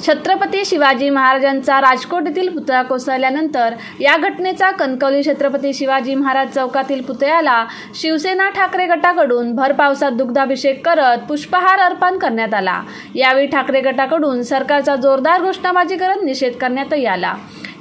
छत्रपती शिवाजी महाराजांचा राजकोट येथील पुतळा कोसळल्यानंतर या घटनेचा कणकवली छत्रपती शिवाजी महाराज चौकातील पुतळ्याला शिवसेना ठाकरे गटाकडून भर पावसात दुग्धाभिषेक करत पुष्पहार अर्पण करण्यात आला। यावेळी ठाकरे गटाकडून सरकारचा जोरदार घोषणाबाजी करत निषेध करण्यात आला।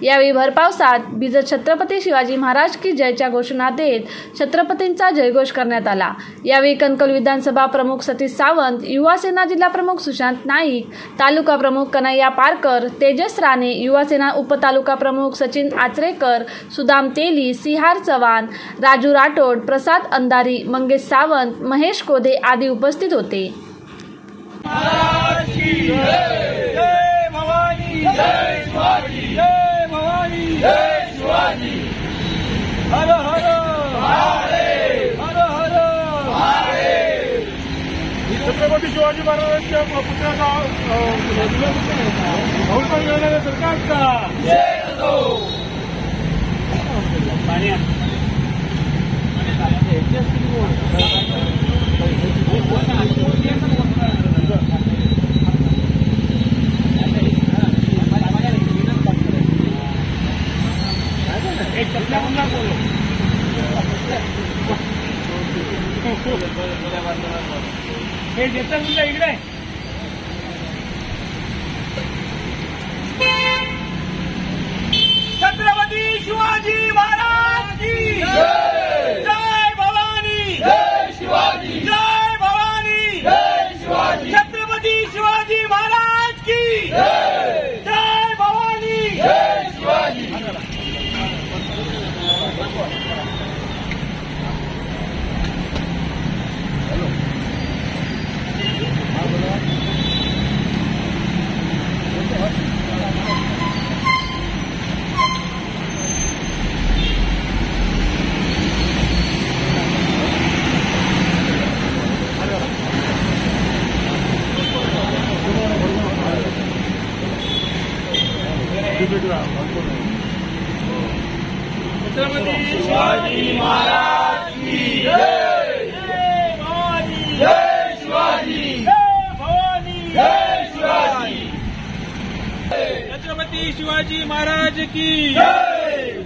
यावेळी भर पावसात भिजत छत्रपती शिवाजी महाराज की जयच्या घोषणा देत छत्रपतींचा जयघोष करण्यात आला। यावेळी कणकवली विधानसभा प्रमुख सतीश सावंत, युवा सेना जिल्हा प्रमुख सुशांत नाईक, तालुका प्रमुख कन्हैया पारकर, तेजस राणे, युवा सेना उपतालुका प्रमुख सचिन आचरेकर, सुदाम तेली, सिहार चव्हाण, राजू राठोड, प्रसाद अंधारी, मंगेश सावंत, महेश कोधे आदी उपस्थित होते। हर हर महादेव, हर हर महादेव। छत्रपती शिवाजी महाराजांच्या पुतळ्याला बहुमत मिळालेल्या सरकारचा जय असो। एक चपला पुन्हा बोलो हे देता मुला इकडे छत्रपती शिवाजी महाराज की जय। जय भवानी, जय शिवाजी, जय भवानी, जय शिवाजी। छत्रपती शिवाजी महाराज की जय। जय भवानी, जय शिवाजी। छत्रपती शिवाजी महाराज की जय। जय भवानी, जय शिवाजी, जय भवानी, जय शिवाजी। छत्रपती शिवाजी महाराज की जय।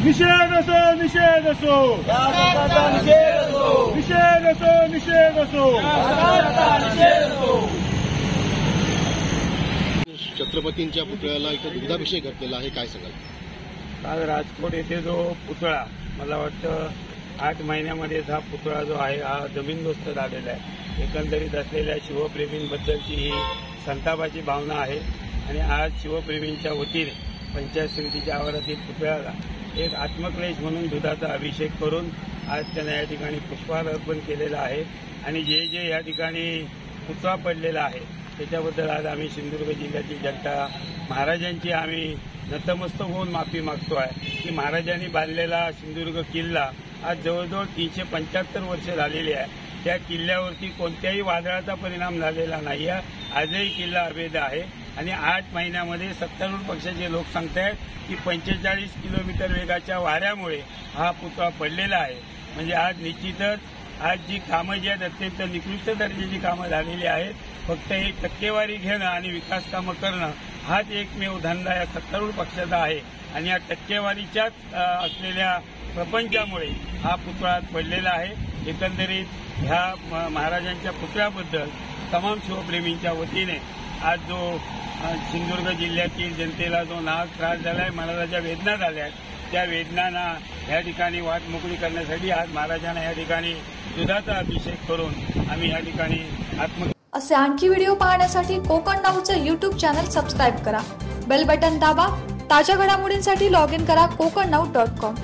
निषेध असो, निषेध असो, निषेध असो, निषेध असो, निषेध असो, निषेध असो। छत्रपतींच्या पुतळ्याला इथं दुग्धाभिषेक घडलेला आहे, काय सांगाल? काल राजकोट येथे जो पुतळा, मला वाटतं 8 महिन्यामध्येच हा पुतळा जो आहे हा जमीनदोस्त झालेला आहे। एकंदरीत असलेल्या शिवप्रेमींबद्दलची ही संतापाची भावना आहे आणि आज शिवप्रेमींच्या वतीने पंचायत समितीच्या आवारातील पुतळ्याला एक आत्मक्लेश म्हणून दुधाचा अभिषेक करून आज त्यांना या ठिकाणी पुष्पहार अर्पण केलेला आहे आणि जे जे या ठिकाणी पुतळा पडलेला आहे त्याच्याबद्दल आज आम्ही सिंधुदुर्ग जिल्ह्याची जनता महाराजांची आम्ही नतमस्तक होऊन माफी मागतो आहे की महाराजांनी बांधलेला सिंधुदुर्ग किल्ला आज जवळजवळ 375 वर्ष झालेली आहे। त्या किल्ल्यावरती कोणत्याही वादळाचा परिणाम झालेला नाही आहे। आजही किल्ला अभेद आहे आणि 8 महिन्यामध्ये सत्तारूढ पक्षाचे लोक सांगतायत की 45 किलोमीटर वेगाच्या वाऱ्यामुळे हा पुतळा पडलेला आहे। म्हणजे आज निश्चितच आज जी कामं जी आहेत अत्यंत निकृष्ट दर्जाची कामं झालेली आहेत। फक्त एक टक्केवारी घेणं आणि विकास कामं करणं हाच एकमेव धंदा या सत्तारूढ पक्षाचा आहे आणि या टक्केवारीच्याच असलेल्या प्रपंचामुळे हा पुतळा पडलेला आहे। एकंदरीत ह्या महाराजांच्या पुतळ्याबद्दल तमाम शिवप्रेमींच्या वतीने आज जो सिंधुदुर्ग जिल्ह्यातील जनतेला जो नाहक त्रास झालाय, मनाला ज्या वेदना झाल्या त्या वेदनांना या ठिकाणी वाट मोकळी करण्यासाठी आज महाराजांना या ठिकाणी दुधाचा अभिषेक करून आम्ही या ठिकाणी असे आणखी व्हिडिओ पाहण्यासाठी कोकण नाऊचं YouTube चॅनल सबस्क्राईब करा, बेल बटन दाबा, ताज्या घडामोडींसाठी लॉग इन करा kokarnau.com।